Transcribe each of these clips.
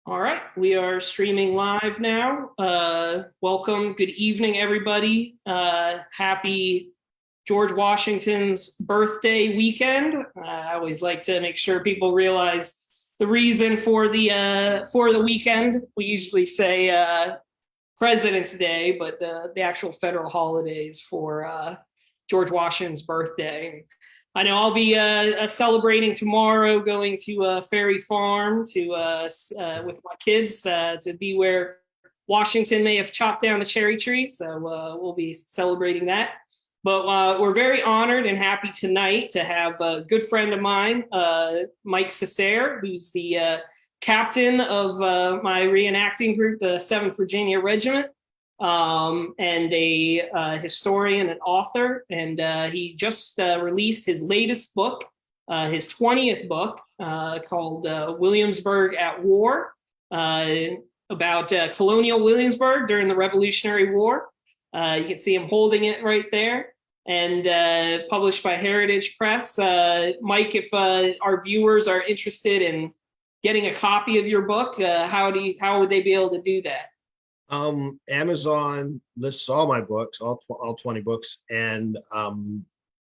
All right, we are streaming live now. Welcome, good evening, everybody. Happy George Washington's birthday weekend. I always like to make sure people realize the reason for the weekend. We usually say President's Day, but the actual federal holidays for George Washington's birthday. I know I'll be celebrating tomorrow, going to Ferry Farm to with my kids to be where Washington may have chopped down the cherry tree. So we'll be celebrating that. But we're very honored and happy tonight to have a good friend of mine, Mike Cecere, who's the captain of my reenacting group, the 7th Virginia Regiment. And a historian and author. And he just released his latest book, his 20th book, called Williamsburg at War, about colonial Williamsburg during the Revolutionary War. You can see him holding it right there, and published by Heritage Press. Mike, if our viewers are interested in getting a copy of your book, how would they be able to do that? Amazon lists all my books, all 20 books, and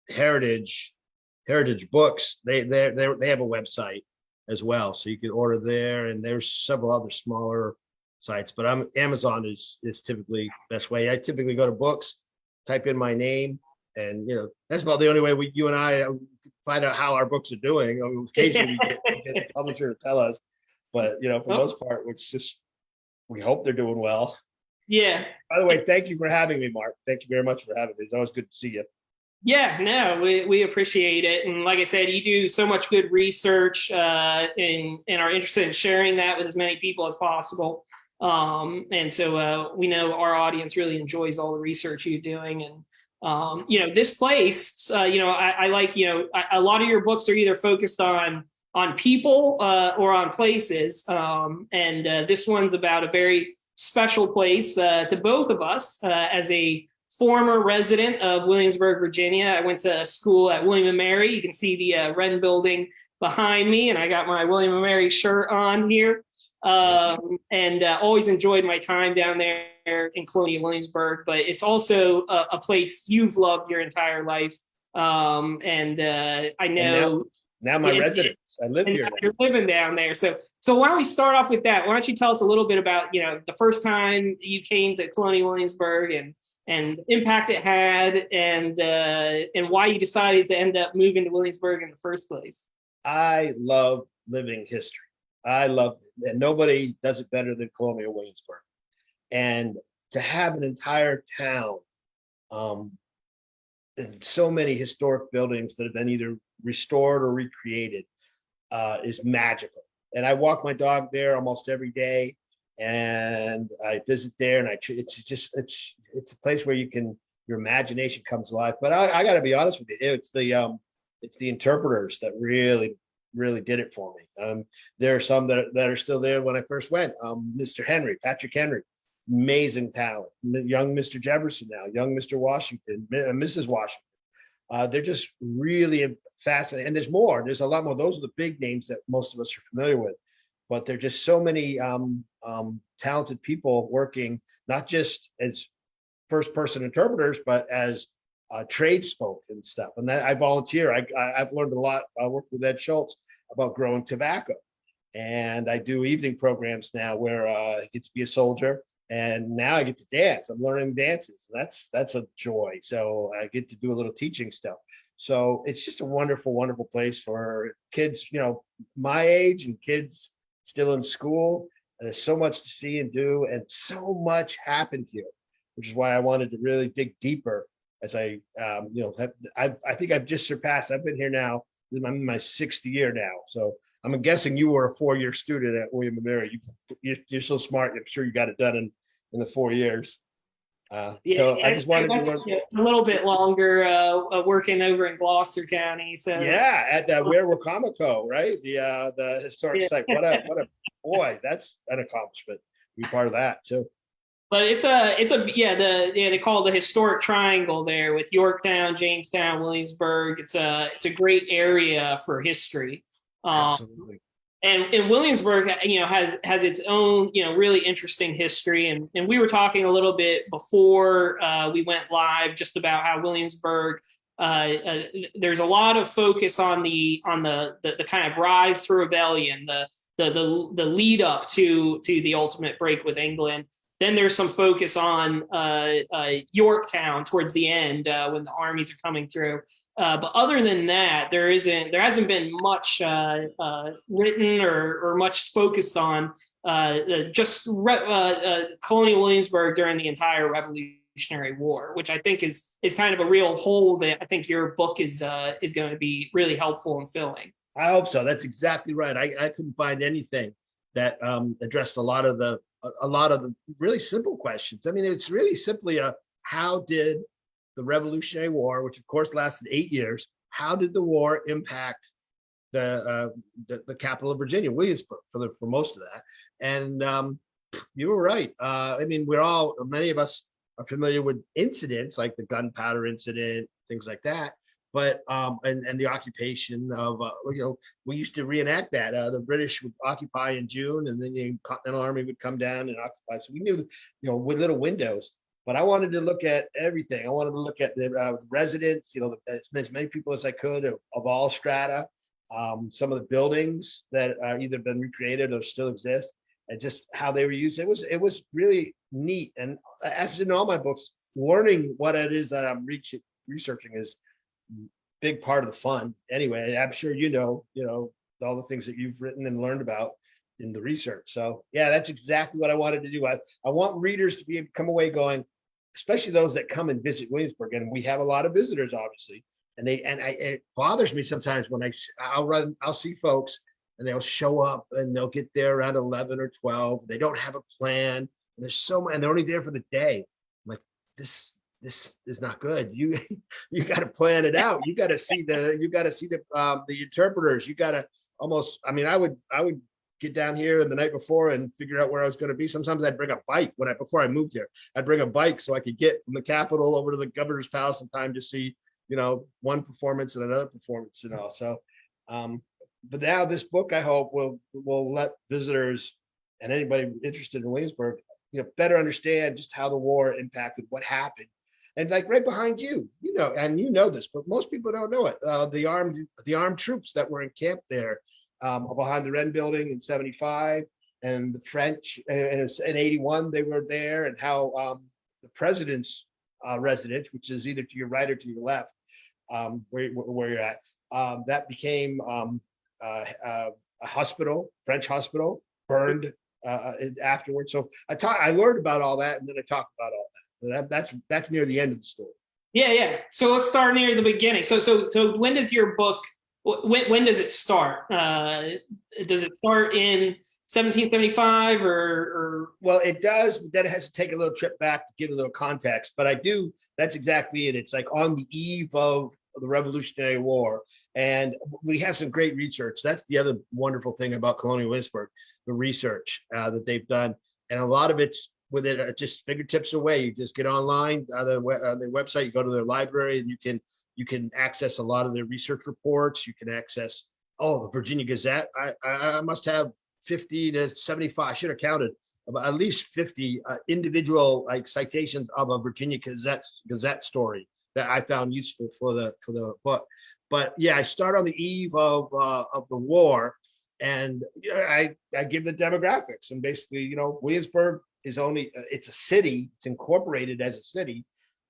Heritage Books. They have a website as well, so you can order there. And there's several other smaller sites, but Amazon is typically the best way. I typically go to books, type in my name, and that's about the only way you and I find out how our books are doing. Occasionally we get the publisher to tell us, but for the most part, it's just. We hope they're doing well. Yeah. By the way, thank you for having me, Mark. Thank you very much for having me. It's always good to see you. Yeah, no, we appreciate it. And like I said, you do so much good research and are interested in sharing that with as many people as possible. And so we know our audience really enjoys all the research you're doing. And, this place, I like, a lot of your books are either focused on people or on places. And this one's about a very special place to both of us. As a former resident of Williamsburg, Virginia, I went to school at William & Mary. You can see the Wren building behind me, and I got my William & Mary shirt on here. And always enjoyed my time down there in Colonial Williamsburg, but it's also a place you've loved your entire life. And I know... Now my residence. I live here. You're living down there. So why don't we start off with that? Why don't you tell us a little bit about, the first time you came to Colonial Williamsburg and the impact it had and why you decided to end up moving to Williamsburg in the first place? I love living history. I love it. And nobody does it better than Colonial Williamsburg. And to have an entire town, and so many historic buildings that have been either restored or recreated is magical. And I walk my dog there almost every day, and I visit there, and it's a place where your imagination comes alive. But I got to be honest with you, it's the interpreters that really did it for me. There are some that are still there when I first went. Patrick Henry, amazing talent. Young Mr. Jefferson now, young Mr. Washington, Mrs. Washington. They're just really fascinating. And there's more. There's a lot more. Those are the big names that most of us are familiar with. But there are just so many talented people working, not just as first-person interpreters, but as tradesfolk and stuff. And I volunteer. I've learned a lot. I work with Ed Schultz about growing tobacco. And I do evening programs now where I get to be a soldier. And now I get to dance. I'm learning dances. That's a joy. So I get to do a little teaching stuff. So it's just a wonderful, wonderful place for kids, my age and kids still in school. There's so much to see and do, and so much happened here, which is why I wanted to really dig deeper. As I think I've just surpassed. I've been here now. I'm in my 6th year now. So I'm guessing you were a 4-year student at William & Mary. You're so smart. I'm sure you got it done in the 4 years. So I just wanted to learn a little bit longer working over in Gloucester County. So yeah, at where Comico, right? The historic site. What a boy, that's an accomplishment. Be part of that too. But they call it the historic triangle there with Yorktown, Jamestown, Williamsburg. It's a great area for history. Absolutely. And Williamsburg, has its own, really interesting history. And we were talking a little bit before we went live just about how Williamsburg, there's a lot of focus on the kind of rise to rebellion, the lead up to the ultimate break with England. Then there's some focus on Yorktown towards the end when the armies are coming through. But other than that, there hasn't been much written or much focused on colonial Williamsburg during the entire Revolutionary War, which I think is kind of a real hole that I think your book is going to be really helpful in filling. I hope so. That's exactly right. I couldn't find anything that addressed a lot of the really simple questions. I mean, it's really simply how did the Revolutionary War, which of course lasted 8 years, how did the war impact the capital of Virginia, Williamsburg, for most of that? And you were right. I mean, many of us are familiar with incidents like the gunpowder incident, things like that. But and the occupation of we used to reenact that. The British would occupy in June, and then the Continental Army would come down and occupy. So we knew, with little windows. But I wanted to look at everything. I wanted to look at the residents, as many people as I could of all strata, some of the buildings that are either been recreated or still exist, and just how they were used. It was really neat. And as in all my books, learning what it is that I'm researching is big part of the fun. Anyway, I'm sure all the things that you've written and learned about in the research. So yeah, that's exactly what I wanted to do. I want readers to be able to come away going, especially those that come and visit Williamsburg, and we have a lot of visitors, obviously. And it bothers me sometimes when I'll see folks and they'll show up and they'll get there around 11 or 12. They don't have a plan. And there's so many, and they're only there for the day. I'm like, this is not good. You got to plan it out. You got to see the interpreters. You got to almost, I mean, I would get down here the night before and figure out where I was going to be. Sometimes I'd bring a bike before I moved here. I'd bring a bike so I could get from the Capitol over to the governor's palace in time to see, one performance and another performance and all. So, but now this book, I hope will let visitors and anybody interested in Williamsburg, better understand just how the war impacted what happened. And like right behind you, and this, but most people don't know it. The armed troops that were encamped there behind the Wren building in 75, and the French in 81, they were there, and how the president's residence, which is either to your right or to your left, where you're at, that became a hospital, French hospital, burned afterwards. So I learned about all that, and then I talked about all that. That's near the end of the story. Yeah. So let's start near the beginning. So when does your book? When does it start? Does it start in 1775 or? Well, it does, but then it has to take a little trip back to give a little context. But I do. That's exactly it. It's like on the eve of the Revolutionary War, and we have some great research. That's the other wonderful thing about Colonial Williamsburg, the research that they've done, and a lot of it's with it just fingertips away. You just get online, their website, you go to their library, and you can access a lot of their research reports. You can access the Virginia Gazette. I must have 50 to 75. I should have counted about at least 50 individual citations of a Virginia Gazette story that I found useful for the book. But yeah, I start on the eve of the war, and I give the demographics, and basically, Williamsburg is it's a city. It's incorporated as a city,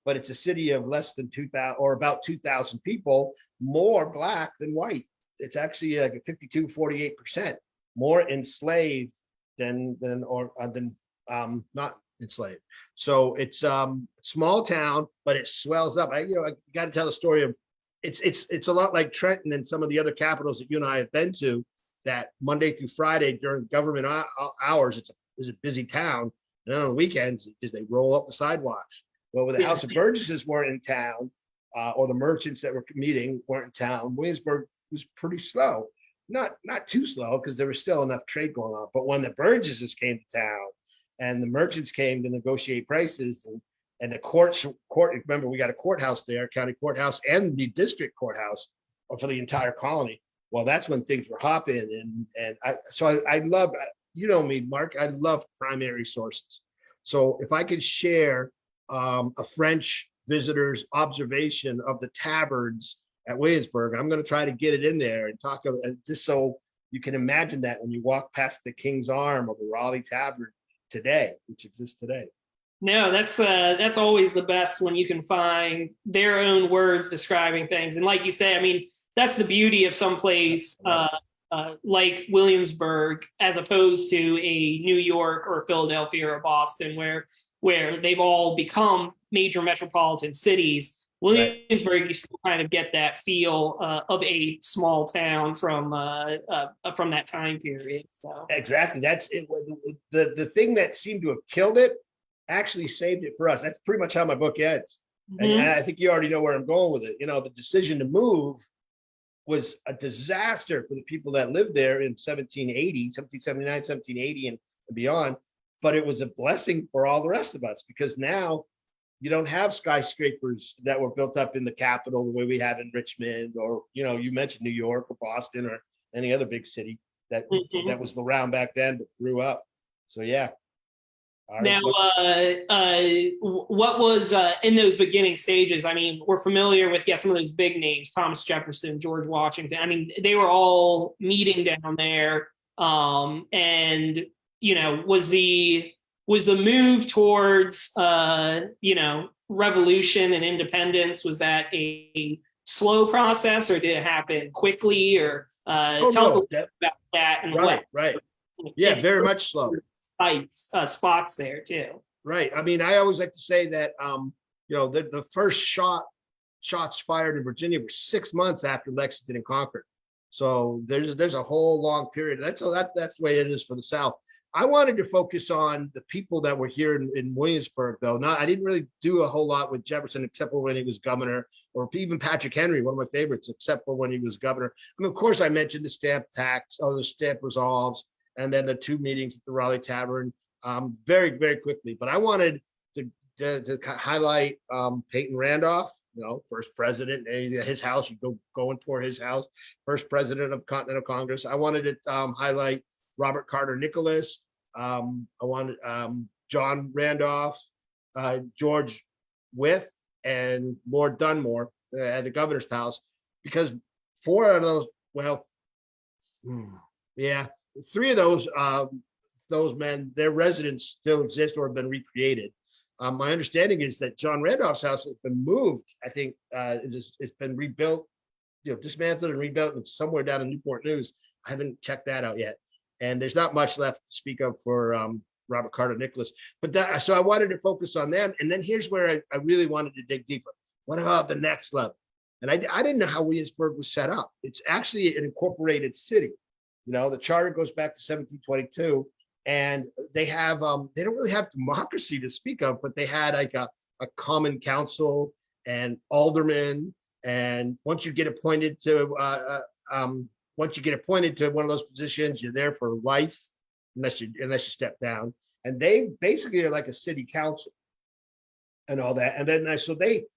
but it's a city of less than 2,000 or about 2,000 people, more Black than white. It's actually like a 52-48% more enslaved than not enslaved. So it's small town, but it swells up. I got to tell the story of it's a lot like Trenton and some of the other capitals that you and I have been to, that Monday through Friday during government hours, it's a busy town. And then on the weekends, they roll up the sidewalks. Well, when the House of Burgesses weren't in town, or the merchants that were meeting weren't in town, Williamsburg was pretty slow. Not too slow, because there was still enough trade going on. But when the Burgesses came to town and the merchants came to negotiate prices, and the court, remember, we got a courthouse there, county courthouse, and the district courthouse for the entire colony. Well, that's when things were hopping, and I love, you know me, Mark, I love primary sources. So if I could share a French visitor's observation of the taverns at Williamsburg, I'm going to try to get it in there and talk about it, just so you can imagine that when you walk past the King's Arm of the Raleigh Tavern today, which exists today. No, that's always the best when you can find their own words describing things. And like you say, I mean, that's the beauty of some place like Williamsburg, as opposed to a New York or Philadelphia or Boston, where they've all become major metropolitan cities. Williamsburg, you still kind of get that feel of a small town from that time period. So exactly, that's it. The thing that seemed to have killed it actually saved it for us. That's pretty much how my book ends. And I think you already know where I'm going with it. You know, the decision to move was a disaster for the people that lived there in 1779, 1780 and beyond. But it was a blessing for all the rest of us, because now you don't have skyscrapers that were built up in the capital the way we have in Richmond, or, you know, you mentioned New York or Boston or any other big city that was around back then but grew up. So yeah. Now, what was in those beginning stages? I mean, we're familiar with some of those big names: Thomas Jefferson, George Washington. I mean, they were all meeting down there, and you know, was the move towards you know, revolution and independence, was that a slow process, or did it happen quickly? Or tell us a little bit about that. And right. Yeah, very much slow. Spots there too. Right. I mean, I always like to say that you know, the first shots fired in Virginia were 6 months after Lexington and Concord. So there's a whole long period. That's the way it is for the South. I wanted to focus on the people that were here in Williamsburg, though. I didn't really do a whole lot with Jefferson, except for when he was governor, or even Patrick Henry, one of my favorites, except for when he was governor. I mean, of course, I mentioned the stamp tax, the stamp resolves, and then the two meetings at the Raleigh Tavern, very, very quickly. But I wanted to highlight Peyton Randolph, you know, first president, his house, you go and tour his house, first president of Continental Congress. I wanted to highlight Robert Carter Nicholas. I wanted John Randolph, George Wythe, and Lord Dunmore at the governor's palace, because four out of those, three of those men, their residence still exists or have been recreated. My understanding is that John Randolph's house has been moved. I think it's been rebuilt, you know, dismantled and rebuilt. It's somewhere down in Newport News. I haven't checked that out yet. And there's not much left to speak of for Robert Carter Nicholas. But so I wanted to focus on them. And then here's where I really wanted to dig deeper. What about the next level? And I didn't know how Williamsburg was set up. It's actually an incorporated city. You know, the charter goes back to 1722, and they have they don't really have democracy to speak of, but they had like a common council and aldermen. And once you get appointed to one of those positions, you're there for life, unless you step down. And they basically are like a city council and all that. And then I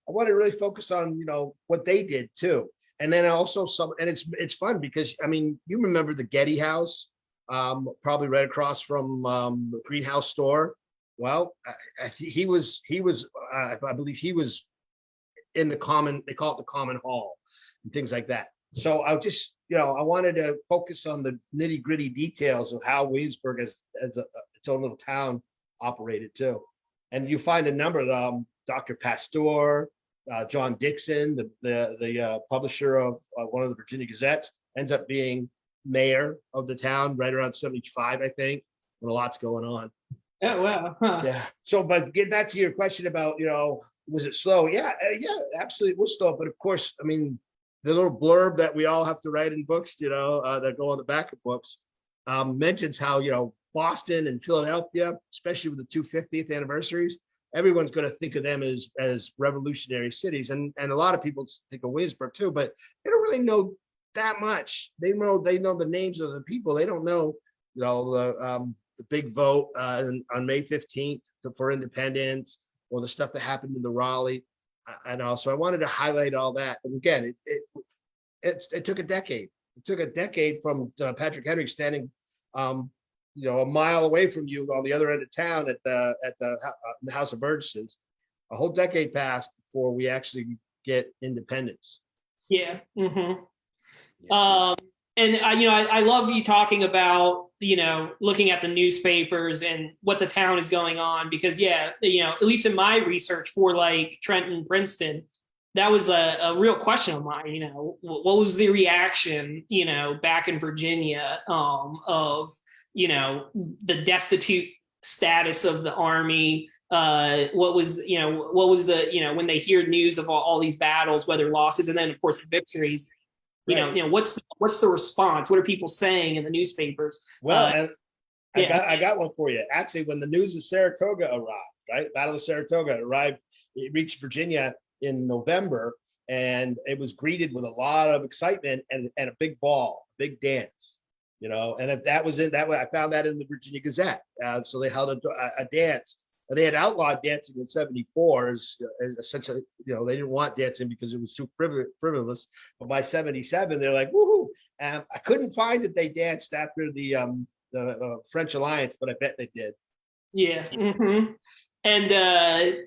want to really focus on, you know, what they did too. And then also it's fun because, I mean, you remember the Getty House, probably right across from the Greenhouse store. Well, he was I believe he was in the common, they call it the common hall and things like that. So I just, you know, I wanted to focus on the nitty gritty details of how Williamsburg as its own little town operated too. And you find a number of them, Dr. Pasteur, John Dixon, the publisher of one of the Virginia Gazettes, ends up being mayor of the town right around 75, I think, when a lot's going on. Oh, wow. Huh. Yeah. So, but get back to your question about, you know, was it slow? Yeah, absolutely. It was slow. But of course, I mean, the little blurb that we all have to write in books, you know, that go on the back of books, mentions how, you know, Boston and Philadelphia, especially with the 250th anniversaries, everyone's going to think of them as revolutionary cities. And a lot of people think of Williamsburg too, but they don't really know that much. They know the names of the people. They don't know, you know, the big vote on May 15th for independence, or the stuff that happened in the Raleigh. And also I wanted to highlight all that. And again, it took a decade. It took a decade from Patrick Henry standing, a mile away from you on the other end of town at the House of Burgesses. A whole decade passed before we actually get independence. Yeah. Yeah. And I love you talking about, looking at the newspapers and what the town is going on, because at least in my research for like Trenton, Princeton, that was a real question of mine. What was the reaction, back in Virginia, of, the destitute status of the army. What was the, when they hear news of all these battles, whether losses, and then of course the victories, Right. what's the response? What are people saying in the newspapers? Well, I got one for you. Actually, when the news of Saratoga arrived, right? Battle of Saratoga arrived, it reached Virginia in November, and it was greeted with a lot of excitement and a big ball, a big dance. And if that was in that way, I found that in the Virginia Gazette. So they held a dance. And they had outlawed dancing in '74 as essentially, they didn't want dancing because it was too frivolous. But by '77, they're like, woohoo. I couldn't find that they danced after the French Alliance, but I bet they did. Yeah. Mm-hmm. And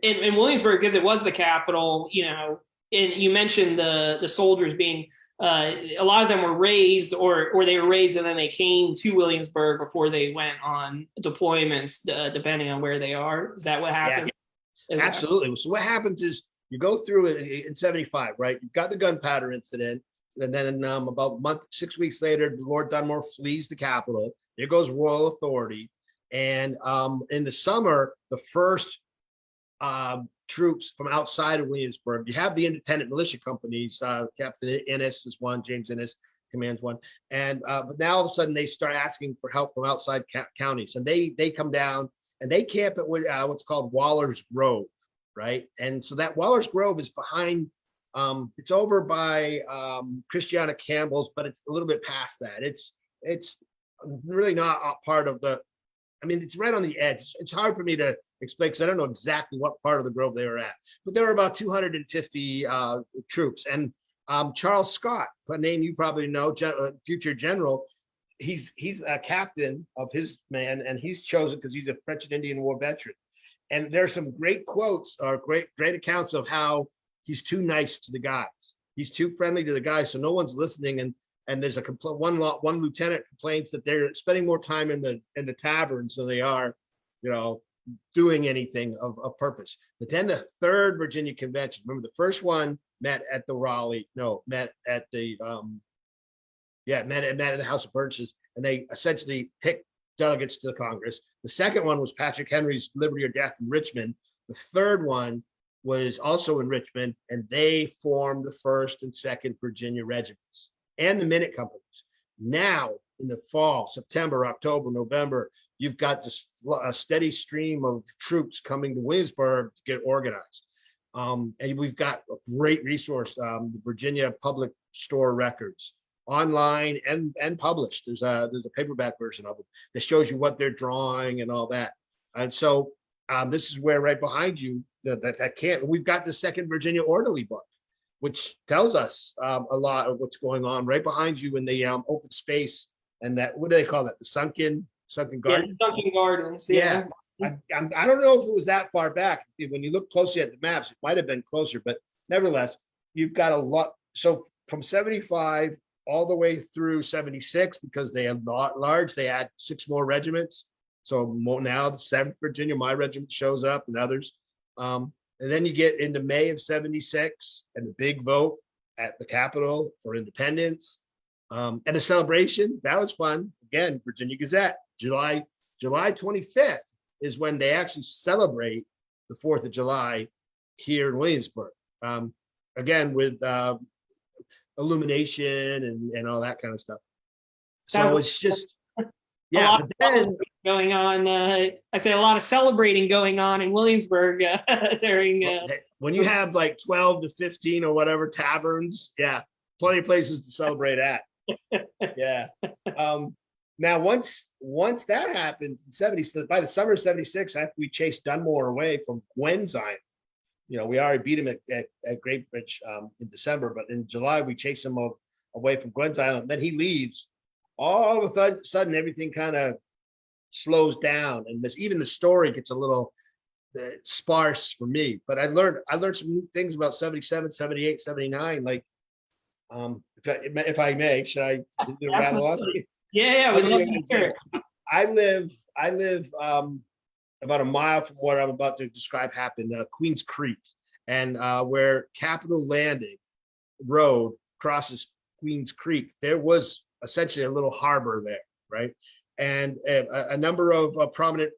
in Williamsburg, because it was the capital, and you mentioned the soldiers being, a lot of them were raised or they were raised and then they came to Williamsburg before they went on deployments, depending on where they are. Is that what happened? Yeah, absolutely. So what happens is you go through it in '75, right? You've got the gunpowder incident. And then about a month, 6 weeks later, Lord Dunmore flees the capital. There goes royal authority. And in the summer, the first troops from outside of Williamsburg, you have the independent militia companies. Captain Innes is one, James Innes commands one. And but now all of a sudden they start asking for help from outside counties. And they come down and they camp at what's called Waller's Grove, right? And so that Waller's Grove is behind, it's over by Christiana Campbell's, but it's a little bit past that. It's really not a part of the, it's right on the edge. It's hard for me to explain because I don't know exactly what part of the grove they were at, but there were about 250 troops. And Charles Scott, a name you probably know, future general, he's a captain of his man, and he's chosen because he's a French and Indian War veteran. And there's some great quotes or great accounts of how he's too nice to the guys. He's too friendly to the guys, so no one's listening. And there's one lieutenant complains that they're spending more time in the taverns than they are, doing anything of purpose. But then the third Virginia convention, remember the first one met at the House of Burgesses, and they essentially picked delegates to the Congress. The second one was Patrick Henry's Liberty or Death in Richmond. The third one was also in Richmond, and they formed the 1st and 2nd Virginia regiments and the minute companies. Now in the fall, September, October, November, you've got this a steady stream of troops coming to Williamsburg to get organized. And we've got a great resource, the Virginia Public Store records, online and published. There's a paperback version of it that shows you what they're drawing and all that. And so this is where right behind you, we've got the 2nd Virginia Orderly book, which tells us a lot of what's going on right behind you in the open space. And that, what do they call that? The sunken garden? Yeah, sunken gardens. Yeah. I don't know if it was that far back. When you look closely at the maps, it might have been closer, but nevertheless, you've got a lot. So from 75 all the way through 76, because they have not large, they add 6 more regiments. So now the 7th Virginia, my regiment shows up, and others. And then you get into May of 76 and the big vote at the Capitol for independence, and a celebration. That was fun. Again, Virginia Gazette, July 25th is when they actually celebrate the 4th of July here in Williamsburg. Again, with illumination and all that kind of stuff. So it's just, yeah, but then going on, I say a lot of celebrating going on in Williamsburg during. When you have like 12 to 15 or whatever taverns, yeah, plenty of places to celebrate at. Yeah. Now, once that happened in 70, by the summer of 76, after we chased Dunmore away from Gwen's Island, we already beat him at Great Bridge in December, but in July we chased him away from Glenn's Island. Then he leaves. All of a sudden, everything kind of slows down, and even the story gets a little sparse for me. But I learned some new things about 77, 78, 79. Like, if I may, should I rattle off? Yeah, we'd love to hear it. I live about a mile from what I'm about to describe happened, Queens Creek, and where Capitol Landing Road crosses Queens Creek, there was essentially a little harbor there, right? And a number of prominent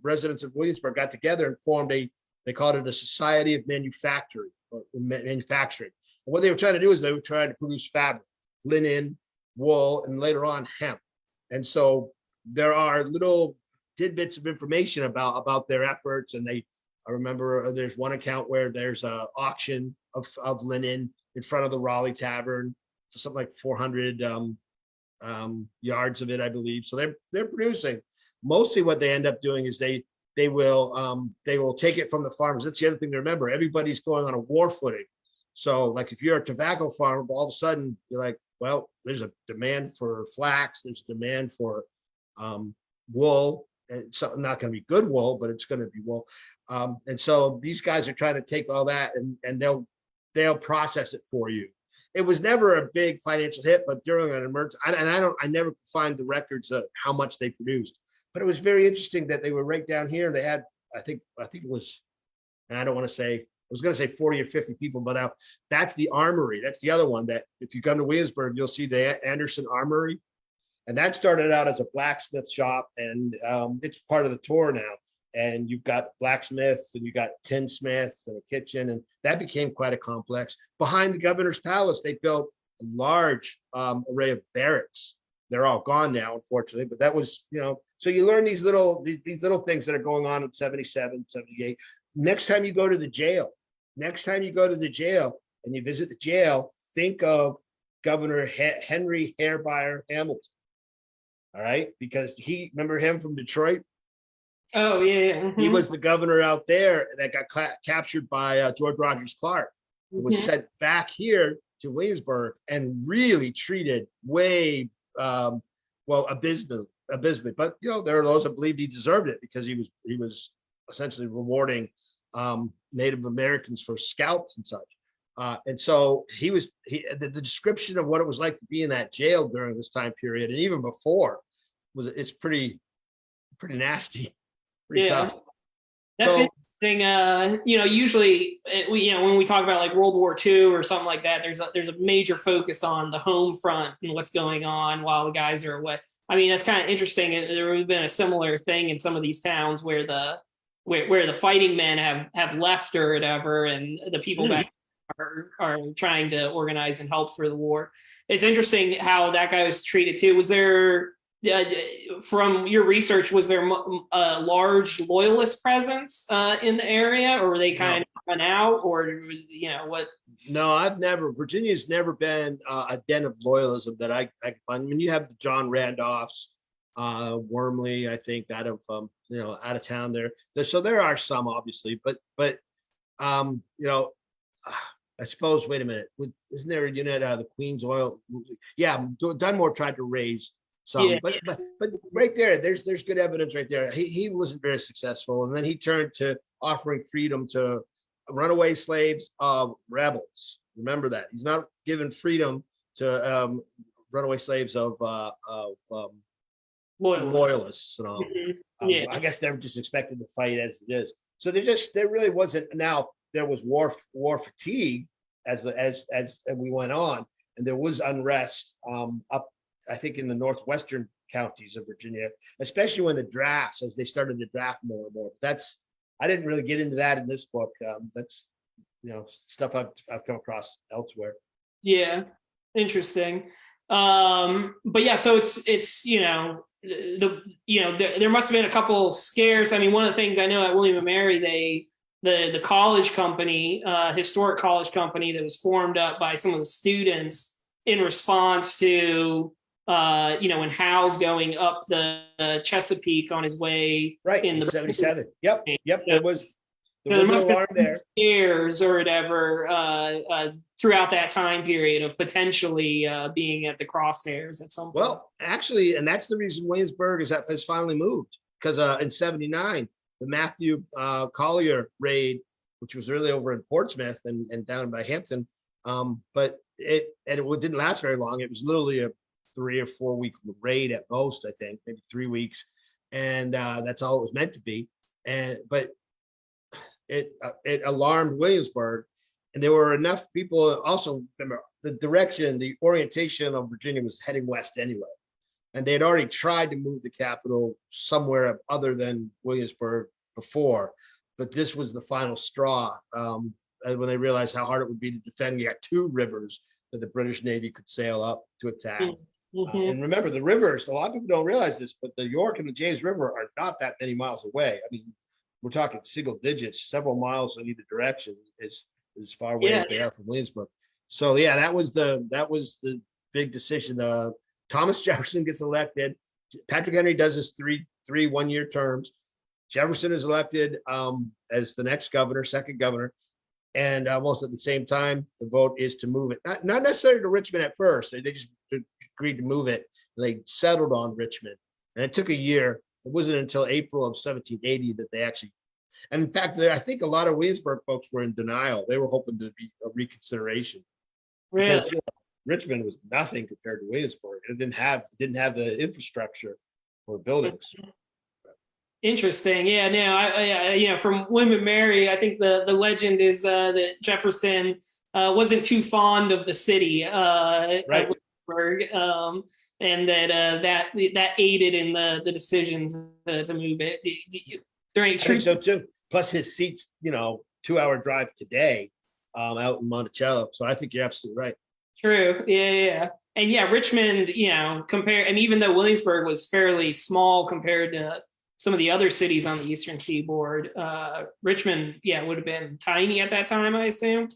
residents of Williamsburg got together and formed they called it a Society of Manufacturing. And what they were trying to do is they were trying to produce fabric, linen, wool, and later on hemp. And so there are little tidbits of information about their efforts. And I remember there's one account where there's an auction of linen in front of the Raleigh Tavern for something like 400 yards of it, I believe. So they're producing. Mostly what they end up doing is they will take it from the farmers. That's the other thing to remember. Everybody's going on a war footing. So like if you're a tobacco farmer, all of a sudden you're like, well, there's a demand for flax, there's a demand for wool. It's not going to be good wool, but it's going to be wool. And so these guys are trying to take all that and they'll process it for you. It was never a big financial hit, but during an emergency, I never could find the records of how much they produced. But it was very interesting that they were right down here. They had, I think it was, and I don't want to say, I was going to say 40 or 50 people, but now that's the armory. That's the other one that if you come to Williamsburg, you'll see the Anderson Armory. And that started out as a blacksmith shop, and it's part of the tour now. And you've got blacksmiths and you got tinsmiths and a kitchen, and that became quite a complex. Behind the governor's palace, they built a large array of barracks. They're all gone now, unfortunately, but that was, so you learn these little things that are going on in 77, 78. Next time you go to the jail and you visit the jail, think of Governor Henry Harebuyer Hamilton. All right, because remember him from Detroit? Oh, yeah. Mm-hmm. He was the governor out there that got captured by George Rogers Clark. It was sent back here to Williamsburg and really treated way, abysmally. But, there are those that believed he deserved it because he was essentially rewarding Native Americans for scalps and such. And so the description of what it was like to be in that jail during this time period, and even before, it's pretty nasty. Tough. That's interesting. Usually when we talk about like World War II or something like that, there's a major focus on the home front and what's going on while the guys are away. I mean, that's kind of interesting. There would have been a similar thing in some of these towns where the fighting men have left or whatever, and the people back are trying to organize and help for the war. It's interesting how that guy was treated too. Was there, from your research, was there a large loyalist presence in the area, or were they kind of run out, or what? No, Virginia's never been a den of loyalism that I can find. I mean, you have the John Randolphs, Wormley, I think, out of town there. So there are some, obviously, but I suppose, wait a minute, isn't there a unit out of the Queen's Oil? Yeah, Dunmore tried to raise some, but right there, there's good evidence right there. He wasn't very successful, and then he turned to offering freedom to runaway slaves, rebels. Remember that he's not giving freedom to runaway slaves of loyalists and all. I guess they're just expected to fight as it is. So there really wasn't. Now there was war fatigue as we went on, and there was unrest up, I think, in the northwestern counties of Virginia, especially when as they started to draft more and more. I didn't really get into that in this book. That's stuff I've come across elsewhere. Yeah, interesting. But yeah, so it's there must have been a couple scares. I mean, one of the things I know at William and Mary, the college company, historic college company that was formed up by some of the students in response to when Howe's going up the Chesapeake on his way in the 77. Yep. there there was an must have alarm been there. scares or whatever throughout that time period of potentially being at the crosshairs at some point. Well, actually, and that's the reason Williamsburg has finally moved, because in '79, the Matthew Collier raid, which was really over in Portsmouth and down by Hampton, but it didn't last very long. It was literally a 3 or 4 week raid at most, I think, maybe 3 weeks, and that's all it was meant to be. But it alarmed Williamsburg, and there were enough people. Also, remember the direction, the orientation of Virginia was heading west anyway, and they had already tried to move the capital somewhere other than Williamsburg before, but this was the final straw. When they realized how hard it would be to defend, you got 2 rivers that the British Navy could sail up to attack. And remember, the rivers, a lot of people don't realize this, but the York and the James River are not that many miles away. I mean, we're talking single digits, several miles in either direction, as far away as they are from Williamsburg. So yeah, that was the big decision. Thomas Jefferson gets elected. Patrick Henry does his three 1-year terms. Jefferson is elected as the next governor, second governor. And almost at the same time, the vote is to move it, not necessarily to Richmond at first. They just agreed to move it. They settled on Richmond, and it took a year. It wasn't until April of 1780 that they actually, and in fact, I think a lot of Williamsburg folks were in denial. They were hoping to be a reconsideration. Really? Because Richmond was nothing compared to Williamsburg. It didn't have the infrastructure for buildings. Interesting. Yeah. No. I from William and Mary, I think the legend is that Jefferson wasn't too fond of the city, right, of Williamsburg, and that aided in the decision to move it. I think so too. Plus, his seat's 2-hour drive today out in Monticello. So I think you're absolutely right. True. Yeah. And yeah, Richmond. And even though Williamsburg was fairly small compared to some of the other cities on the Eastern Seaboard, Richmond, would have been tiny at that time, I assume.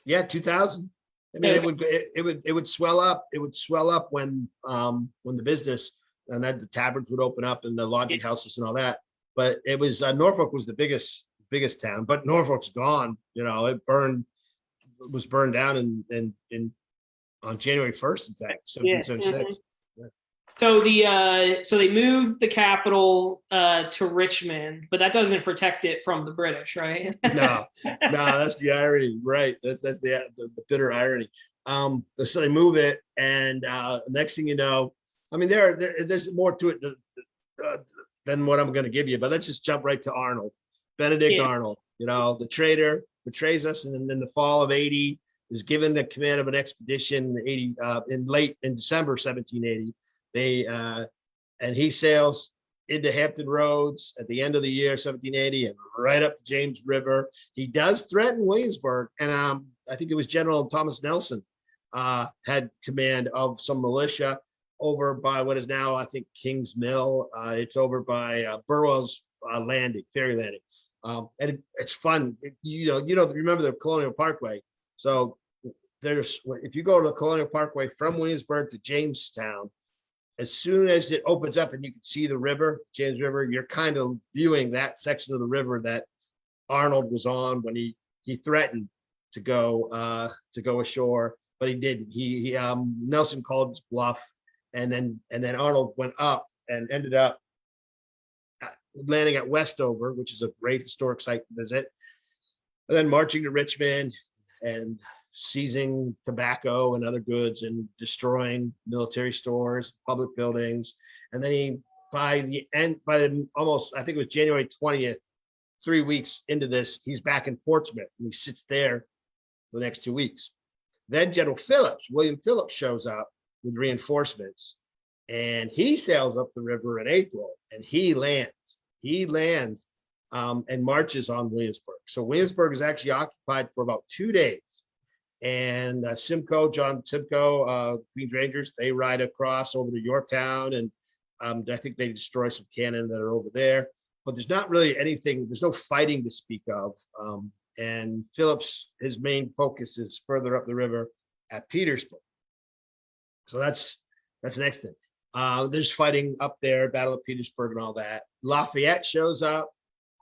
Yeah, 2000. I mean, it would swell up. It would swell up when the business and then the taverns would open up and the lodging houses and all that. But it was Norfolk was the biggest town, but Norfolk's gone. It was burned down in on January 1st, in fact, 1776. So they moved the capital to Richmond, but that doesn't protect it from the British, right? No, that's the irony, right? That's the bitter irony. So they move it, and next thing you know, I mean, there's more to it than what I'm going to give you, but let's just jump right to Arnold, Benedict Arnold. The traitor betrays us, and then in the fall of '80 is given the command of an expedition in December 1780. And he sails into Hampton Roads at the end of the year 1780 and right up the James River. He does threaten Williamsburg, and I think it was General Thomas Nelson had command of some militia over by what is now, I think, King's Mill. It's over by Burwell's ferry landing. And it's fun. Remember the Colonial Parkway. So if you go to the Colonial Parkway from Williamsburg to Jamestown, as soon as it opens up and you can see the river, James River, you're kind of viewing that section of the river that Arnold was on when he threatened to go ashore, but he didn't. He Nelson called his bluff, and then Arnold went up and ended up landing at Westover, which is a great historic site to visit, and then marching to Richmond and seizing tobacco and other goods and destroying military stores, public buildings. And then I think it was January 20th, 3 weeks into this, he's back in Portsmouth, and he sits there for the next 2 weeks. Then General William Phillips shows up with reinforcements, and he sails up the river in April, and he lands and marches on Williamsburg. So Williamsburg is actually occupied for about 2 days. And John Simcoe, Queen's Rangers, they ride across over to Yorktown, and I think they destroy some cannon that are over there. But there's not really anything, there's no fighting to speak of. And Phillips, his main focus is further up the river at Petersburg. So that's the next thing. There's fighting up there, Battle of Petersburg and all that. Lafayette shows up,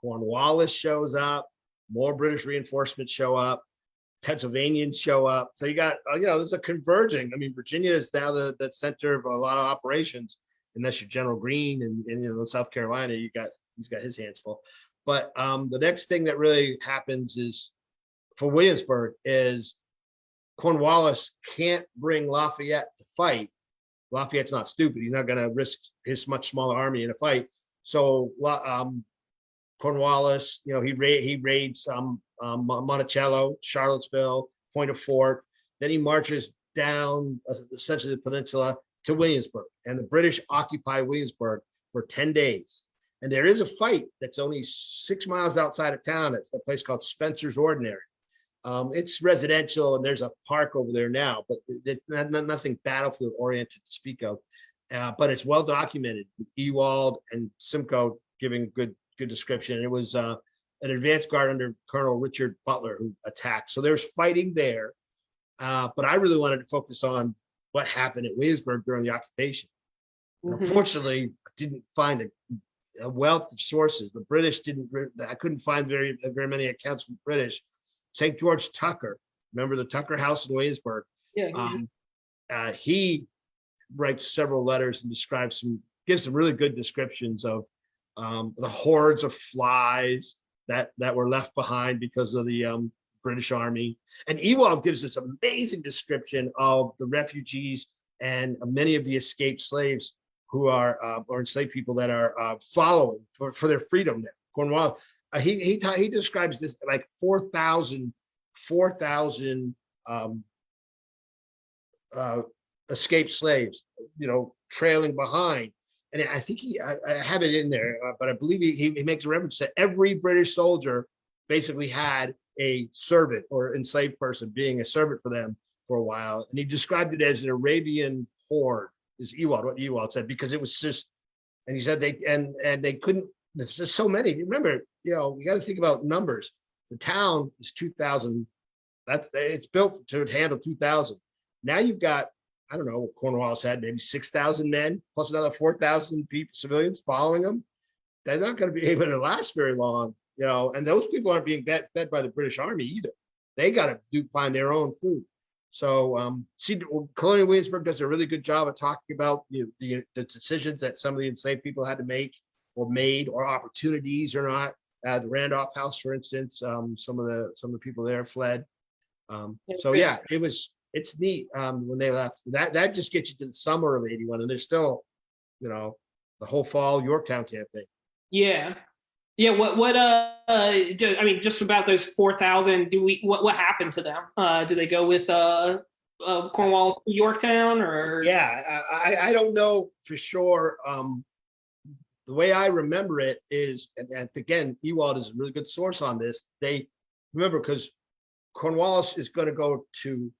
Cornwallis shows up, more British reinforcements show up, Pennsylvanians show up. So you got, there's a converging. I mean, Virginia is now the center of a lot of operations, unless you're General Greene and South Carolina, he's got his hands full. But the next thing that really happens is for Williamsburg is Cornwallis can't bring Lafayette to fight. Lafayette's not stupid. He's not going to risk his much smaller army in a fight. So Cornwallis, he raids Monticello, Charlottesville, Point of Fort. Then he marches down essentially the peninsula to Williamsburg, and the British occupy Williamsburg for 10 days. And there is a fight that's only 6 miles outside of town. It's a place called Spencer's Ordinary. It's residential, and there's a park over there now, but nothing battlefield oriented to speak of. But it's well documented with Ewald and Simcoe giving good description. And it was an advance guard under Colonel Richard Butler who attacked. So there's fighting there. But I really wanted to focus on what happened at Williamsburg during the occupation. Mm-hmm. Unfortunately, I didn't find a wealth of sources. The British I couldn't find very many accounts from the British. St. George Tucker, remember the Tucker House in Williamsburg? Yeah. He writes several letters and gives some really good descriptions of the hordes of flies that were left behind because of the British Army. And Ewald gives this amazing description of the refugees and many of the escaped slaves who are or enslaved people that are following for their freedom there. Cornwallis. He describes this like 4,000 escaped slaves, trailing behind. And I think I have it in there, but I believe he makes a reference that every British soldier basically had a servant or enslaved person being a servant for them for a while. And he described it as an Arabian horde, is what Ewald said, because it was just, and he said they couldn't, there's just so many. Remember, you got to think about numbers. The town is 2,000. It's built to handle 2,000. Now you've got, I don't know, Cornwallis had maybe 6,000 men plus another 4,000 people, civilians following them. They're not going to be able to last very long, and those people aren't being fed by the British Army either. They got to find their own food. So Colonial Williamsburg does a really good job of talking about the decisions that some of the enslaved people had to make or made, or opportunities or not. The Randolph House, for instance, some of the people there fled. So yeah, it's neat when they left. That just gets you to the summer of '81, and there's still, the whole fall Yorktown campaign. Yeah. What I mean, just about those 4,000. What happened to them? Do they go with Cornwallis to Yorktown, or? Yeah, I don't know for sure. The way I remember it is, and again, Ewald is a really good source on this. They remember, because Cornwallis is going to go to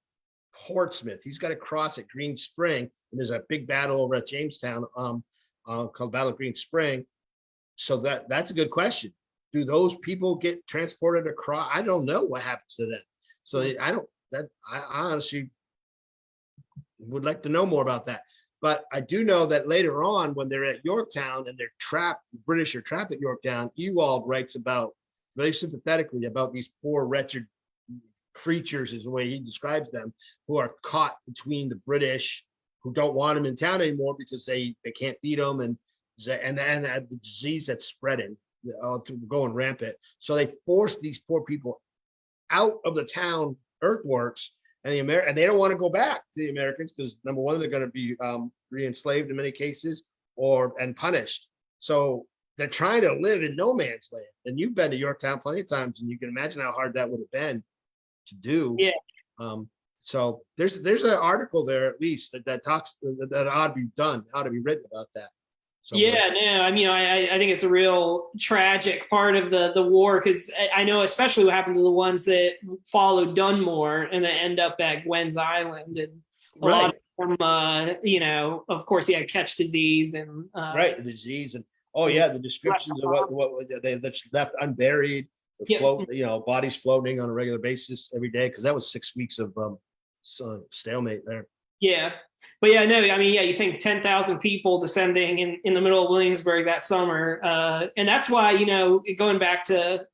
Portsmouth. He's got to cross at Green Spring, and there's a big battle over at Jamestown called Battle of Green Spring. So that's a good question. Do those people get transported across? I don't know what happens to them. So I honestly would like to know more about that. But I do know that later on, when they're at Yorktown and they're trapped, the British are trapped at Yorktown, Ewald writes very sympathetically about these poor, wretched creatures, is the way he describes them, who are caught between the British, who don't want them in town anymore because they can't feed them, and the disease that's spreading, going rampant. So they force these poor people out of the town earthworks, and they don't want to go back to the Americans because, number one, they're going to be re-enslaved in many cases and punished. So they're trying to live in no man's land. And you've been to Yorktown plenty of times, and you can imagine how hard that would have been to do. Yeah. So there's an article there, at least, that talks that ought to be done, ought to be written about that. Yeah, no, I mean, I think it's a real tragic part of the war, because I know especially what happened to the ones that followed Dunmore and then end up at Gwen's Island, and a lot of them, of course, catch disease and the disease, and the descriptions of what they left unburied, bodies floating on a regular basis every day, because that was 6 weeks of stalemate there. Yeah. But yeah, no, I mean, yeah, you think 10,000 people descending in the middle of Williamsburg that summer. And that's why, going back to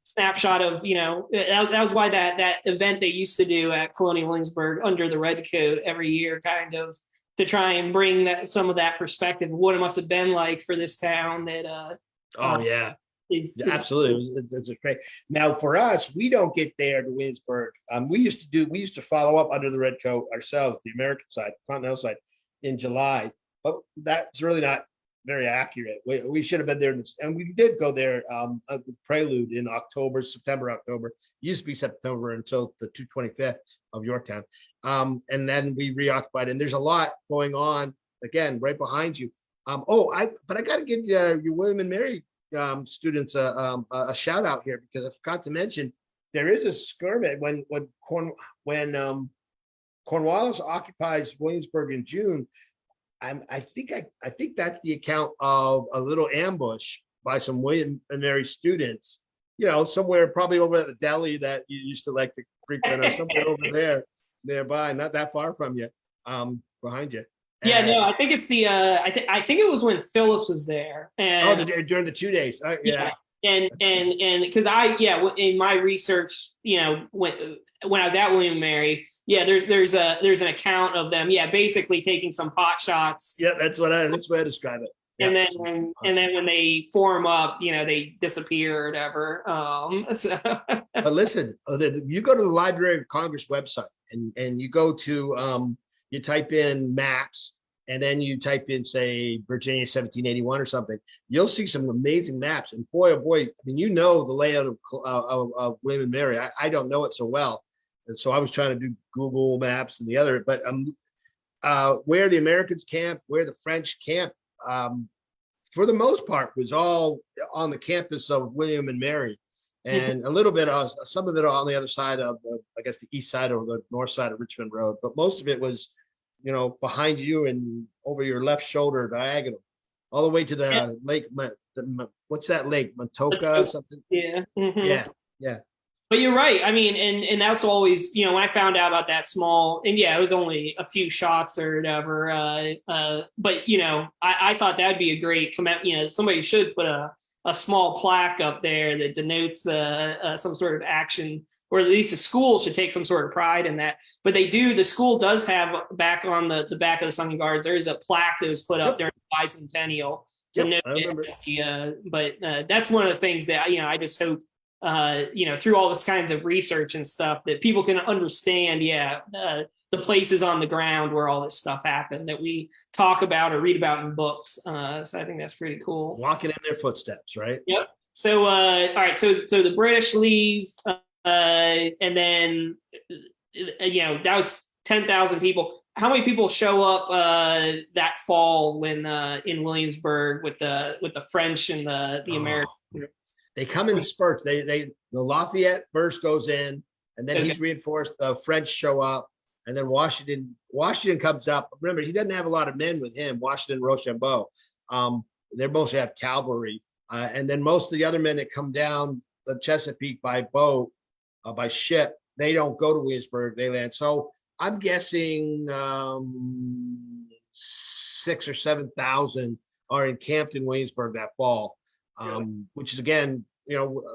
snapshot of, that was why that event they used to do at Colonial Williamsburg under the red coat every year, kind of to try and bring some of that perspective of what it must have been like for this town that, Oh yeah. is Absolutely. It's great. Now for us, we don't get there to Williamsburg. We used to follow up under the red coat ourselves, the American side, continental side, in July, but that's really not very accurate. We should have been there, and we did go there with Prelude in September, October. It used to be September until the 225th of Yorktown. And then we reoccupied, and there's a lot going on again right behind you. But I got to give your William and Mary students a shout out here, because I forgot to mention there is a skirmish when Cornwallis occupies Williamsburg in June. I think that's the account of a little ambush by some William and Mary students, somewhere probably over at the deli that you used to like to frequent, or somewhere over there nearby, not that far from you, behind you. Yeah, no, I think it's the I think it was when Phillips was there. And during the 2 days. Yeah. And because in my research, when I was at William and Mary, there's an account of them, basically taking some pot shots. Yeah, that's the way I describe it. And then when they form up, they disappear or whatever. But listen, you go to the Library of Congress website and you go to you type in maps, and then you type in, say, Virginia 1781 or something. You'll see some amazing maps. And boy, oh boy, I mean, the layout of William and Mary. I don't know it so well, and so I was trying to do Google Maps and the other. But where the Americans camped, where the French camped, for the most part, was all on the campus of William and Mary, and a little bit of some of it on the other side of I guess the east side or the north side of Richmond Road. But most of it was, behind you and over your left shoulder, diagonal, all the way to the lake. What's that lake? Matoka something? Yeah. Mm-hmm. Yeah. But you're right. I mean, and that's always, when I found out about that small, and it was only a few shots or whatever. But I thought that'd be a great comment. Somebody should put a small plaque up there that denotes some sort of action, or at least a school should take some sort of pride in that. But the school does have back on the back of the Sun Guards, there's a plaque that was put up during the bicentennial to note it. But that's one of the things that, I just hope, through all this kinds of research and stuff, that people can understand, the places on the ground where all this stuff happened that we talk about or read about in books. So I think that's pretty cool. Walking in their footsteps, right? Yep. So, all right. So the British leave, and then, that was 10,000 people. How many people show up that fall when in Williamsburg with the French and the Americans? They come in spurts. The Lafayette first goes in, and then he's reinforced. The French show up, and then Washington comes up. Remember, he doesn't have a lot of men with him. Washington, Rochambeau. They mostly have cavalry, and then most of the other men that come down the Chesapeake by boat, by ship, they don't go to Williamsburg. They land. So I'm guessing 6,000 or 7,000 are encamped in Williamsburg that fall. Which is, again,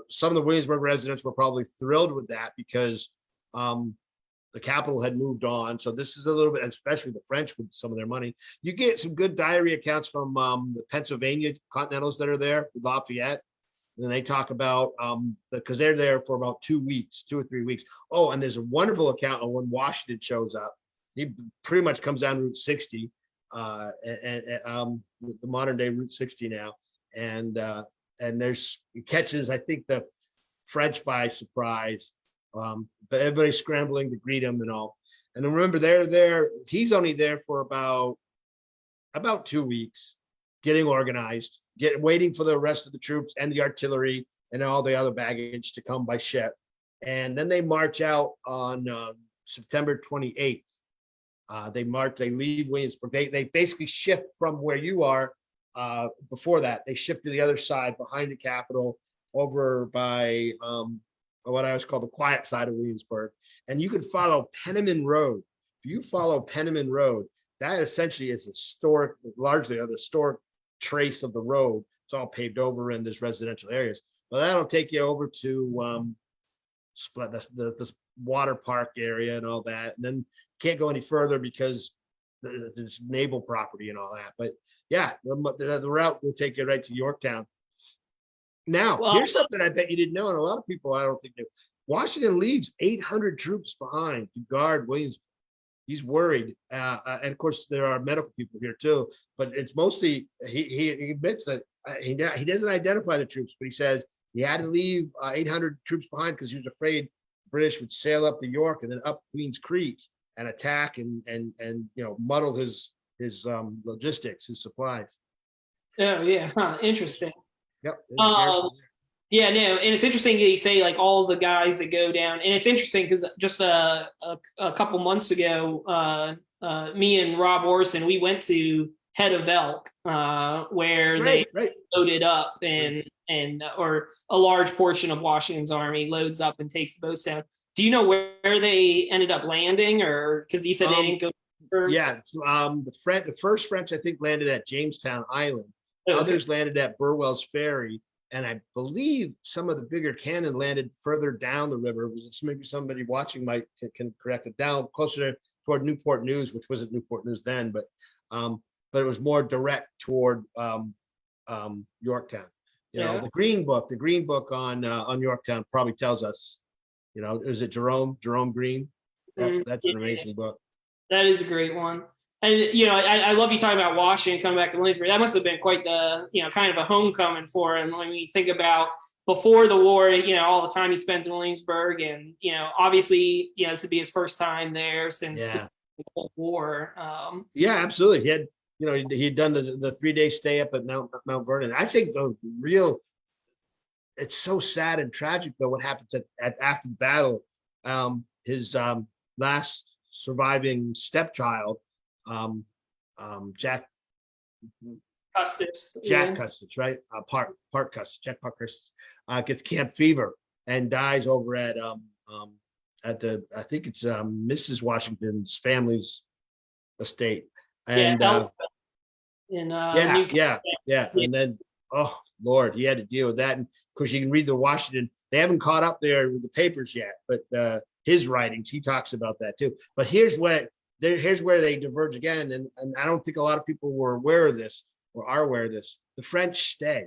some of the Williamsburg residents were probably thrilled with that, because the capital had moved on. So this is a little bit, especially the French with some of their money. You get some good diary accounts from the Pennsylvania Continentals that are there with Lafayette. And then they talk about because they're there for about 2 weeks, 2 or 3 weeks. Oh, and there's a wonderful account of when Washington shows up. He pretty much comes down Route 60, and with the modern day Route 60 now. And he catches, I think, the French by surprise, but everybody's scrambling to greet him and all. And then remember, they're there. He's only there for about 2 weeks, getting organized, waiting for the rest of the troops and the artillery and all the other baggage to come by ship. And then they march out on September 28th. They leave Williamsburg. They basically shift from where you are. Before that, they shift to the other side behind the Capitol, over by what I always call the quiet side of Williamsburg. And you can follow Penniman Road. If you follow Penniman Road, that essentially is historic, largely a historic trace of the road. It's all paved over in this residential areas. But that'll take you over to the water park area and all that. And then can't go any further because there's naval property and all that. But yeah, the route will take you right to Yorktown. Now, Well, here's something I bet you didn't know, and a lot of people I don't think knew. Washington leaves 800 troops behind to guard Williamsburg. He's worried, and of course there are medical people here too. But it's mostly he admits that he doesn't identify the troops, but he says he had to leave 800 troops behind because he was afraid the British would sail up to York and then up Queens Creek and attack and muddle his logistics, his supplies. oh yeah, huh, interesting. Yep. Yeah, no, and it's interesting that you say like all the guys that go down, and it's interesting because just a couple months ago, me and Rob Orson, we went to Head of Elk, where they loaded up or a large portion of Washington's army loads up and takes the boats down. Do you know where they ended up landing, or because you said they didn't go? The first French I think landed at Jamestown Island. Okay. Others landed at Burwell's Ferry. And I believe some of the bigger cannon landed further down the river. Maybe somebody watching can correct it, down closer toward Newport News, which wasn't Newport News then, but it was more direct toward Yorktown. The Green Book on Yorktown probably tells us, is it Jerome Green? That's an amazing book. That is a great one. And, I love you talking about Washington coming back to Williamsburg. That must have been quite the, kind of a homecoming for him. When you think about before the war, all the time he spends in Williamsburg and, obviously, this would be his first time there since the war. Yeah, absolutely. He had, he'd done the 3-day stay up at Mount Vernon. I think it's so sad and tragic though what happens after the battle. His last surviving stepchild, Jack Custis, Custis, right? Park Custis, Jack Park Custis, gets camp fever and dies over at I think it's Mrs. Washington's family's estate. And and then oh Lord, he had to deal with that. And of course you can read the Washington, they haven't caught up there with the papers yet, but his writings, he talks about that too. But here's where they diverge again, and I don't think a lot of people were aware of this or are aware of this. The French stay.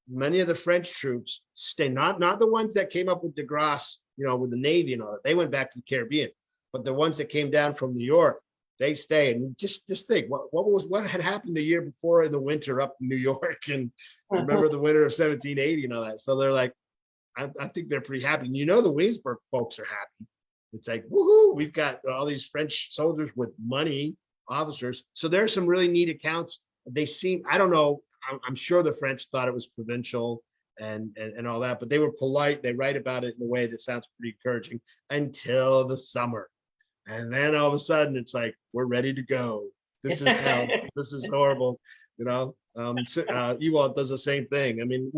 Many of the French troops stay, not the ones that came up with de Grasse, with the Navy and all that. They went back to the Caribbean, but the ones that came down from New York, they stay. And just think what had happened the year before in the winter up in New York, and remember the winter of 1780 and all that. So they're like, I think they're pretty happy. And the Williamsburg folks are happy. It's like, woohoo, we've got all these French soldiers with money, officers. So there's some really neat accounts. They seem, I don't know, I'm sure the French thought it was provincial and all that, but they were polite. They write about it in a way that sounds pretty encouraging until the summer. And then all of a sudden it's like, we're ready to go. This is hell. This is horrible. Ewald does the same thing. I mean,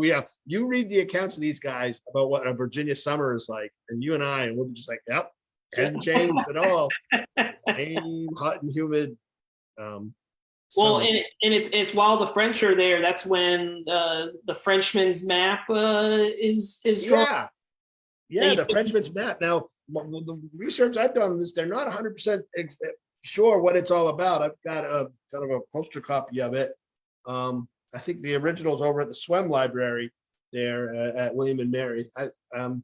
you read the accounts of these guys about what a Virginia summer is like, and you and we're just like, yep, hasn't changed at all. Same hot and humid. Well, and it's while the French are there, that's when the Frenchman's map is drawn. Yeah, the Frenchman's map. Now, the research I've done on this, they're not 100% sure what it's all about. I've got a kind of a poster copy of it. I think the original's over at the Swem Library there at William and Mary. I'm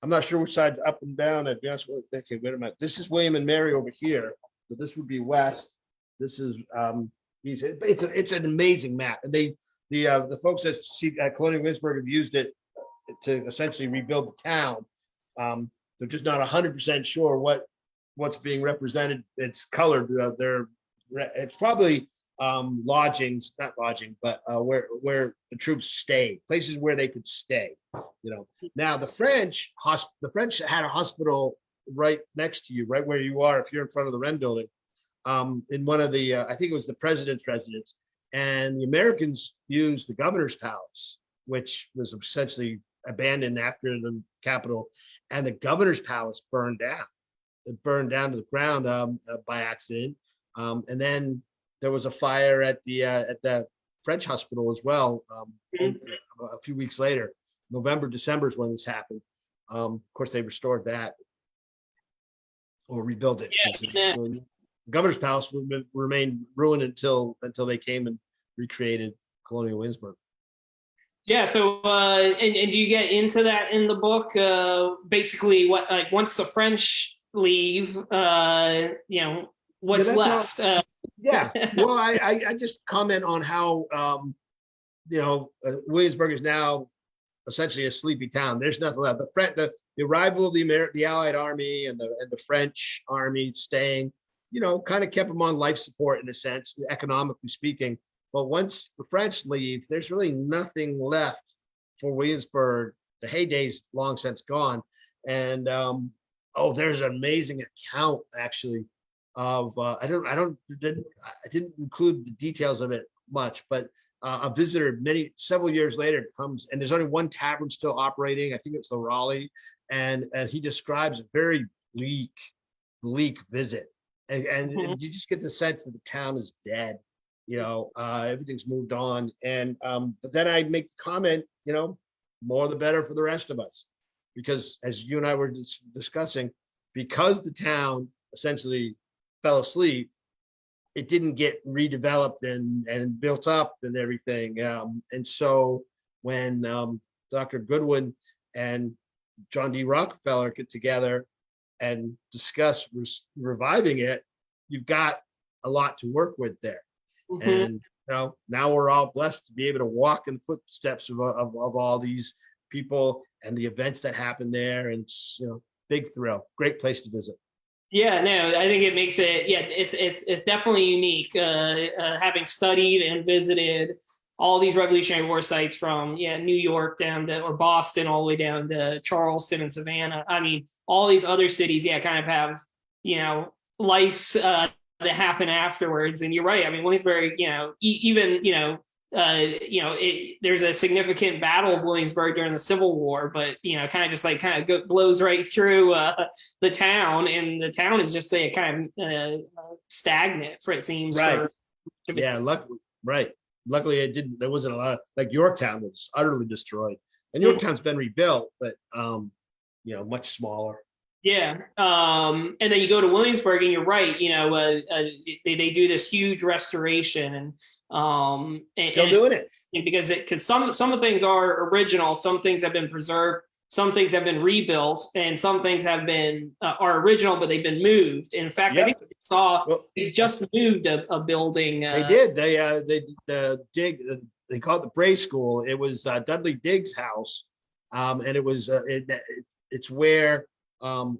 not sure which side's up and down. I'd be honest with you. Okay, wait a minute. This is William and Mary over here. So this would be west. This is it's an amazing map, and the folks at Colonial Williamsburg have used it to essentially rebuild the town. They're just not 100% sure what's being represented. It's colored. It's probably lodgings, not lodging, but where the troops stay, places where they could stay. Now the French had a hospital right next to you, right where you are if you're in front of the Wren building. In one of the, I think it was the president's residence, and the Americans used the governor's palace, which was essentially abandoned after the Capitol, and the governor's palace burned down. it burned down to the ground by accident. And then there was a fire at the French hospital as well. A few weeks later, November, December is when this happened. Of course, they restored that or rebuilt it. Yeah. The governor's palace remained ruined until they came and recreated Colonial Williamsburg. Yeah. So, and do you get into that in the book? Basically, what like once the French leave, what's left? Yeah. Well, I just comment on how Williamsburg is now essentially a sleepy town. There's nothing left. The arrival of the Allied army and the French army staying, kind of kept them on life support in a sense, economically speaking. But once the French leave, there's really nothing left for Williamsburg. The heyday's long since gone. And there's an amazing account actually of I didn't include the details of it much, but a visitor several years later comes, and there's only one tavern still operating. I think it's the Raleigh, and he describes a very bleak visit, and you just get the sense that the town is dead. Everything's moved on, and but then I make the comment, more the better for the rest of us, because as you and I were discussing, because the town essentially fell asleep, it didn't get redeveloped and built up and everything. And so when Dr. Goodwin and John D. Rockefeller get together and discuss reviving it, you've got a lot to work with there. And now we're all blessed to be able to walk in the footsteps of all these people and the events that happen there. And big thrill, great place to visit. Yeah, no, I think it makes it. Yeah, it's definitely unique. Having studied and visited all these Revolutionary War sites from New York down to or Boston all the way down to Charleston and Savannah. I mean, all these other cities, kind of have lives that happen afterwards. And you're right. I mean, Williamsburg, there's a significant battle of Williamsburg during the Civil War, but kind of blows right through the town, and the town is just kind of stagnant for it seems. Right. Luckily, it didn't. There wasn't a lot. Like Yorktown was utterly destroyed, and Yorktown's been rebuilt, but much smaller. Yeah. And then you go to Williamsburg, and you're right. They do this huge restoration, and still doing it because some of the things are original, some things have been preserved, some things have been rebuilt, and some things have been are original, but they've been moved. In fact, I think they just moved a building. They did. They call it the Bray School. It was Dudley Diggs' house, and it was it's where I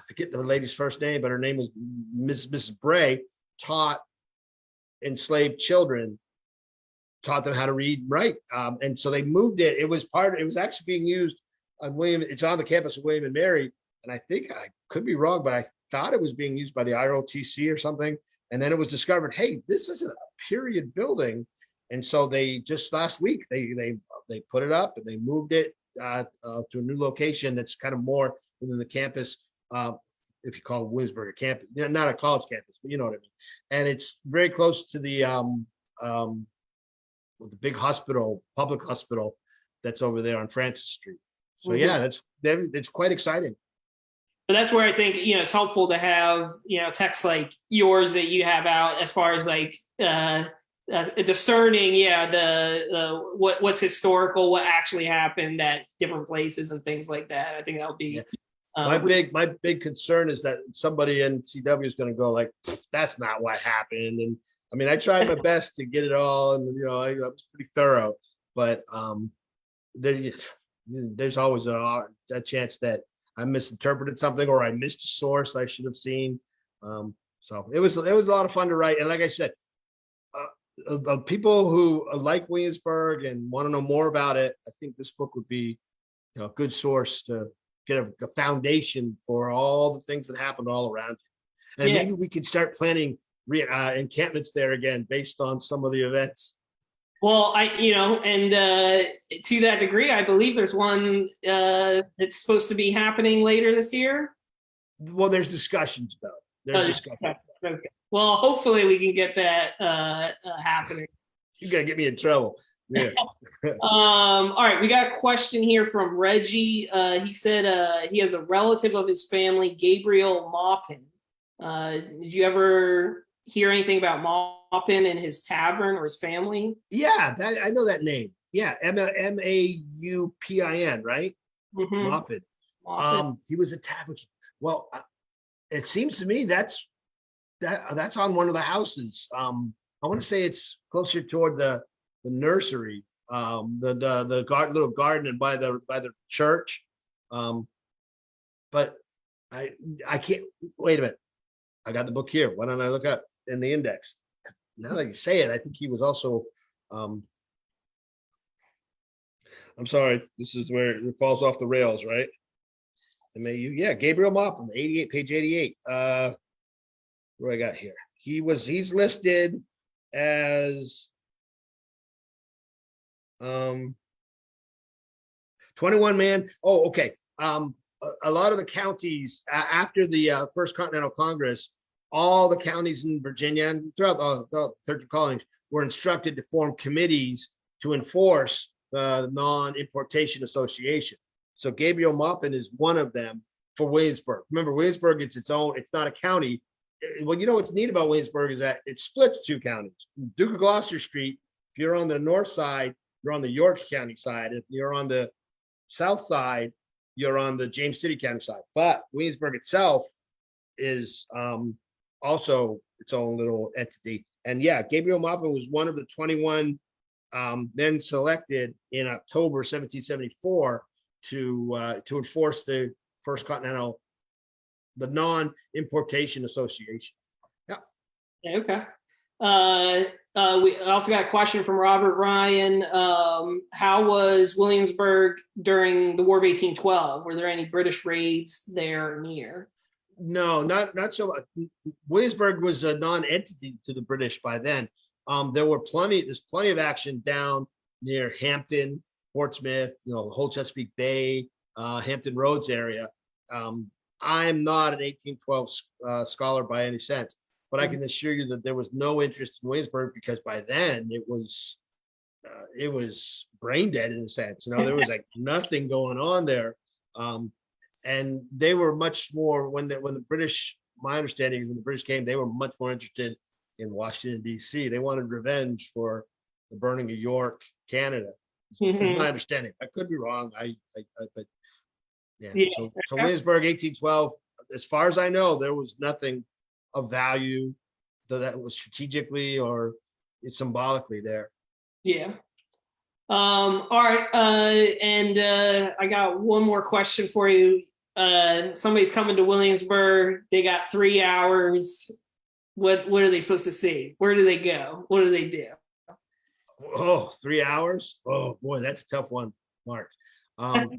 forget the lady's first name, but her name was Mrs. Bray, taught enslaved children, taught them how to read and write, and so they moved it. It was actually being used on it's on the campus of William and Mary, and I think I could be wrong, but I thought it was being used by the ROTC or something, and then it was discovered, hey, this isn't a period building, and so they just last week they put it up and they moved it to a new location that's kind of more within the campus, if you call Williamsburg a campus, not a college campus, but you know what I mean. And it's very close to the big hospital, public hospital that's over there on Francis Street. So it's quite exciting. But that's where I think it's helpful to have texts like yours that you have out as far as like discerning the what's historical, what actually happened at different places and things like that. I think that'll be. My big concern is that somebody in CW is going to go like, that's not what happened. And I mean, I tried my best to get it all, and I was pretty thorough, but there's always a chance that I misinterpreted something or I missed a source I should have seen. So it was a lot of fun to write, and like I said, people who like Williamsburg and want to know more about it, I think this book would be a good source to get a foundation for all the things that happened all around you. And maybe we could start planning encampments there again based on some of the events. Well, to that degree, I believe there's one that's supposed to be happening later this year. Well, there's discussions about it. There's discussions. Okay. Well, hopefully we can get that happening. You gotta get me in trouble. Yeah. All right, we got a question here from Reggie. He said he has a relative of his family, Gabriel Maupin. Did you ever hear anything about Maupin and his tavern or his family? Yeah, I know that name. Yeah, Maupin, right? Mm-hmm. Maupin. He was a tavern. Well, it seems to me that's on one of the houses. I want to say it's closer toward the nursery, the little garden and by the church. But I can't wait a minute. I got the book here. Why don't I look up in the index? Now that you say it, I think he was also. I'm sorry. This is where it falls off the rails, right? Yeah, Gabriel Maupin, page 88. What do I got here? He's listed as 21 man. Oh, okay. A lot of the counties after the First Continental Congress, all the counties in Virginia and throughout the 13 colonies were instructed to form committees to enforce the Non-Importation Association. So Gabriel Maupin is one of them for Williamsburg. Remember, Williamsburg, it's not a county. Well, you know what's neat about Williamsburg is that it splits two counties. Duke of Gloucester Street, if you're on the north side, you're on the York County side. If you're on the south side, you're on the James City County side. But Williamsburg itself is also its own little entity. And yeah, Gabriel Maupin was one of the 21 men selected in October 1774 to enforce the First Continental, the Non-Importation Association. Yeah. Okay. We also got a question from Robert Ryan. How was Williamsburg during the War of 1812? Were there any British raids there near? No, not so much. Williamsburg was a non-entity to the British by then. There's plenty of action down near Hampton, Portsmouth, the whole Chesapeake Bay, Hampton Roads area. I'm not an 1812 scholar by any sense, but I can assure you that there was no interest in Williamsburg because by then it was brain dead in a sense. There was like nothing going on there, and they were much more when the British. My understanding is when the British came, they were much more interested in Washington D.C. They wanted revenge for the burning of York, Canada. That's my understanding. I could be wrong. But yeah. So Williamsburg, 1812. As far as I know, there was nothing of value that was strategically or symbolically there. Yeah. All right. And I got one more question for you. Somebody's coming to Williamsburg. They got 3 hours. What are they supposed to see? Where do they go? What do they do? Oh, 3 hours. Oh boy, that's a tough one, Mark.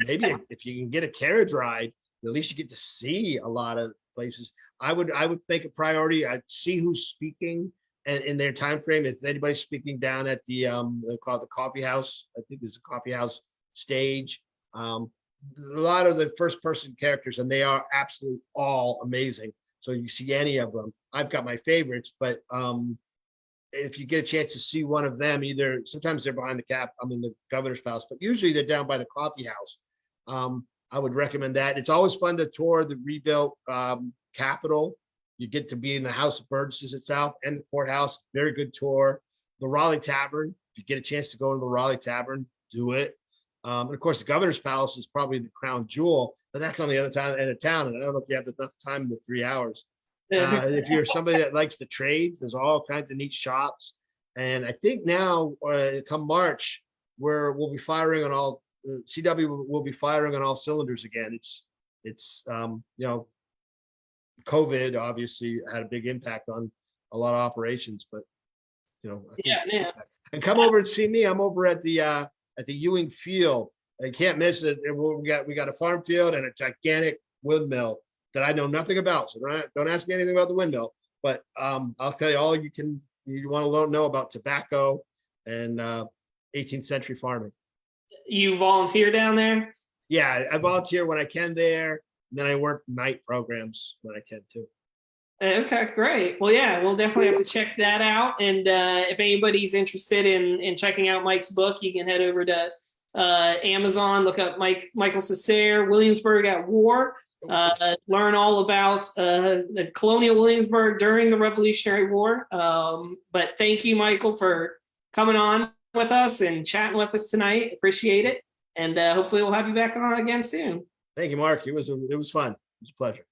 Maybe if you can get a carriage ride, at least you get to see a lot of places. I would make a priority. I'd see who's speaking and in their time frame. If anybody's speaking down at the they call it the coffee house. I think there's a coffee house stage. A lot of the first person characters, and they are absolutely all amazing. So you see any of them. I've got my favorites, but if you get a chance to see one of them, either sometimes they're behind the governor's palace, but usually they're down by the coffee house. I would recommend that. It's always fun to tour the rebuilt Capitol. You get to be in the House of Burgesses itself and the courthouse. Very good tour. The Raleigh Tavern. If you get a chance to go to the Raleigh Tavern, do it. And of course, the governor's palace is probably the crown jewel, but that's on the other end of town. And I don't know if you have enough time in the 3 hours. If you're somebody that likes the trades, there's all kinds of neat shops. And I think now, come March, we'll be firing on all. CW will be firing on all cylinders again. It's COVID obviously had a big impact on a lot of operations, but and come over and see me. I'm over at the Ewing Field. I can't miss it. We got a farm field and a gigantic windmill that I know nothing about. So don't ask me anything about the windmill, but I'll tell you all you want to know about tobacco and 18th century farming. You volunteer down there? Yeah, I volunteer when I can there. then I work night programs when I can too. Okay, great. Well, yeah, we'll definitely have to check that out. And if anybody's interested in checking out Mike's book, you can head over to Amazon, look up Michael Cecere, Williamsburg at War, learn all about the colonial Williamsburg during the Revolutionary War. But thank you, Michael, for coming on with us and chatting with us tonight. Appreciate it. And hopefully we'll have you back on again soon. Thank you, Mark. It was fun. It was a pleasure.